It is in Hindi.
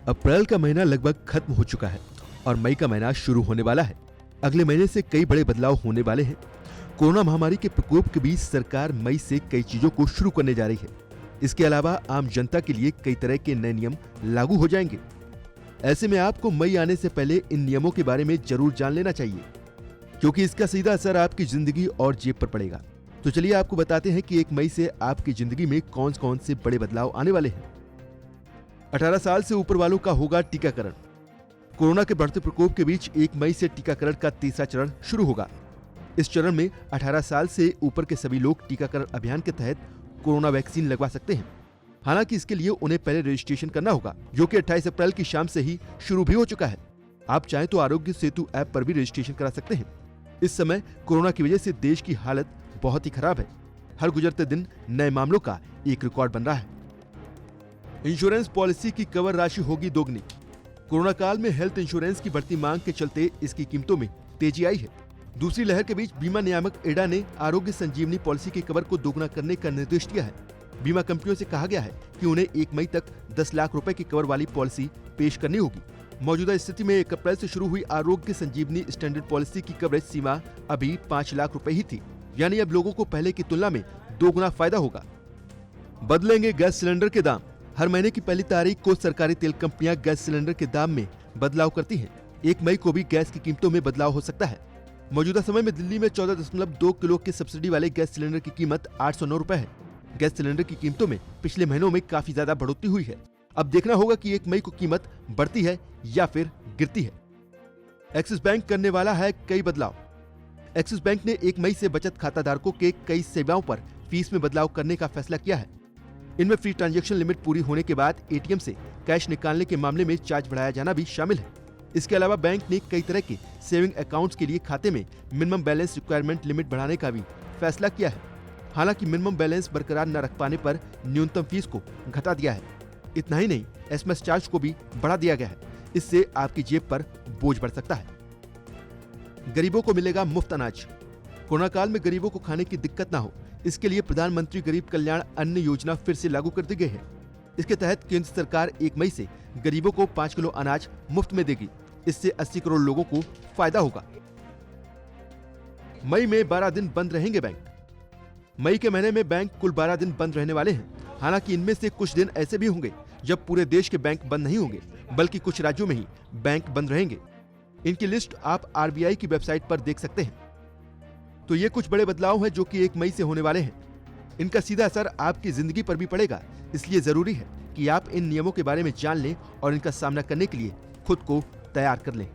अप्रैल का महीना लगभग खत्म हो चुका है और मई का महीना शुरू होने वाला है। अगले महीने से कई बड़े बदलाव होने वाले हैं। कोरोना महामारी के प्रकोप के बीच सरकार मई से कई चीजों को शुरू करने जा रही है। इसके अलावा आम जनता के लिए कई तरह के नए नियम लागू हो जाएंगे। ऐसे में आपको मई आने से पहले इन नियमों के बारे में जरूर जान लेना चाहिए, क्योंकि इसका सीधा असर आपकी जिंदगी और जेब पर पड़ेगा। तो चलिए आपको बताते हैं कि 1 मई से आपकी जिंदगी में कौन कौन से बड़े बदलाव आने वाले हैं। 18 साल से ऊपर वालों का होगा टीकाकरण। कोरोना के बढ़ते प्रकोप के बीच 1 मई से टीकाकरण का तीसरा चरण शुरू होगा। इस चरण में 18 साल से ऊपर के सभी लोग टीकाकरण अभियान के तहत कोरोना वैक्सीन लगवा सकते हैं। हालांकि इसके लिए उन्हें पहले रजिस्ट्रेशन करना होगा, जो कि 28 अप्रैल की शाम से ही शुरू भी हो चुका है। आप चाहें तो आरोग्य सेतु ऐप पर भी रजिस्ट्रेशन करा सकते हैं। इस समय कोरोना की वजह से देश की हालत बहुत ही खराब है। हर गुजरते दिन नए मामलों का एक रिकॉर्ड बन रहा है। इंश्योरेंस पॉलिसी की कवर राशि होगी दोगुनी। कोरोना काल में हेल्थ इंश्योरेंस की बढ़ती मांग के चलते इसकी कीमतों में तेजी आई है। दूसरी लहर के बीच बीमा नियामक एडा ने आरोग्य संजीवनी पॉलिसी के कवर को दोगुना करने का निर्देश दिया है। बीमा कंपनियों से कहा गया है कि उन्हें 1 मई तक 10 लाख रुपए की कवर वाली पॉलिसी पेश करनी होगी। मौजूदा स्थिति में 1 अप्रैल से शुरू हुई आरोग्य संजीवनी स्टैंडर्ड पॉलिसी की कवरेज सीमा अभी 5 लाख रुपए ही थी, यानी अब लोगों को पहले की तुलना में दोगुना फायदा होगा। बदलेंगे गैस सिलेंडर के दाम। हर महीने की पहली तारीख को सरकारी तेल कंपनियां गैस सिलेंडर के दाम में बदलाव करती हैं। 1 मई को भी गैस की कीमतों में बदलाव हो सकता है। मौजूदा समय में दिल्ली में 14.2 किलो के सब्सिडी वाले गैस सिलेंडर की कीमत 809 रुपए है। गैस सिलेंडर की कीमतों में पिछले महीनों में काफी ज्यादा बढ़ोतरी हुई है। अब देखना होगा कि 1 मई को कीमत बढ़ती है या फिर गिरती है। एक्सिस बैंक करने वाला है कई बदलाव। एक्सिस बैंक ने 1 मई से बचत खाता धारकों के कई सेवाओं पर फीस में बदलाव करने का फैसला किया है। इनमें फ्री ट्रांजैक्शन लिमिट पूरी होने के बाद एटीएम से कैश निकालने के मामले में चार्ज बढ़ाया जाना भी शामिल है। इसके अलावा बैंक ने कई तरह के सेविंग अकाउंट्स के लिए खाते में मिनिमम बैलेंस रिक्वायरमेंट लिमिट बढ़ाने का भी फैसला किया है। हालांकि मिनिमम बैलेंस बरकरार न रख पाने पर न्यूनतम फीस को घटा दिया है। इतना ही नहीं, एसएमएस चार्ज को भी बढ़ा दिया गया है। इससे आपकी जेब पर बोझ बढ़ सकता है। गरीबों को मिलेगा मुफ्त अनाज। कोरोना काल में गरीबों को खाने की दिक्कत न हो, इसके लिए प्रधानमंत्री गरीब कल्याण अन्न योजना फिर से लागू कर दी गई है। इसके तहत केंद्र सरकार 1 मई से गरीबों को 5 किलो अनाज मुफ्त में देगी। इससे 80 करोड़ लोगों को फायदा होगा। मई में 12 दिन बंद रहेंगे बैंक। मई के महीने में बैंक कुल 12 दिन बंद रहने वाले हैं। हालांकि इनमें से कुछ दिन ऐसे भी होंगे जब पूरे देश के बैंक बंद नहीं होंगे, बल्कि कुछ राज्यों में ही बैंक बंद रहेंगे। इनकी लिस्ट आप आरबीआई की वेबसाइट पर देख सकते हैं। तो ये कुछ बड़े बदलाव हैं जो कि 1 मई से होने वाले हैं। इनका सीधा असर आपकी जिंदगी पर भी पड़ेगा। इसलिए जरूरी है कि आप इन नियमों के बारे में जान लें और इनका सामना करने के लिए खुद को तैयार कर लें।